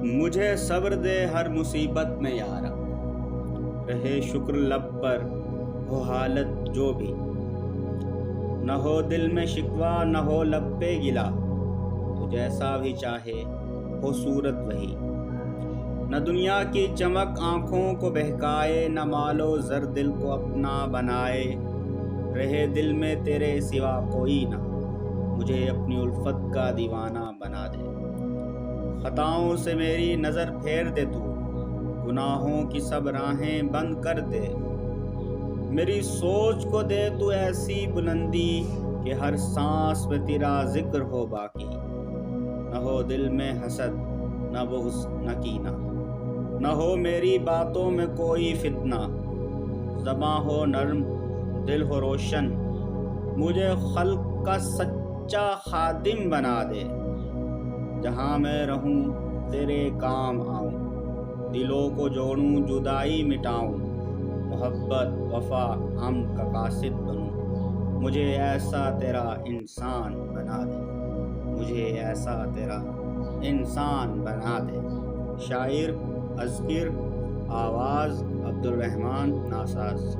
مجھے صبر دے ہر مصیبت میں یارا، رہے شکر لب پر ہو حالت جو بھی، نہ ہو دل میں شکوہ نہ ہو لب پہ گلا، تو جیسا بھی چاہے ہو صورت وہی، نہ دنیا کی چمک آنکھوں کو بہکائے، نہ مال و زر دل کو اپنا بنائے، رہے دل میں تیرے سوا کوئی نہ، مجھے اپنی الفت کا دیوانہ بنا دے، خطاؤں سے میری نظر پھیر دے تو، گناہوں کی سب راہیں بند کر دے، میری سوچ کو دے تو ایسی بلندی کہ ہر سانس میں تیرا ذکر ہو باقی، نہ ہو دل میں حسد نہ بغض نہ کینہ، نہ ہو میری باتوں میں کوئی فتنہ، زباں ہو نرم دل ہو روشن، مجھے خلق کا سچا خادم بنا دے، جہاں میں رہوں تیرے کام آؤں، دلوں کو جوڑوں جدائی مٹاؤں، محبت وفا ہم کا قاصد بنوں، مجھے ایسا تیرا انسان بنا دے، مجھے ایسا تیرا انسان بنا دے۔ شاعر اذکر، آواز عبدالرحمن ناساز۔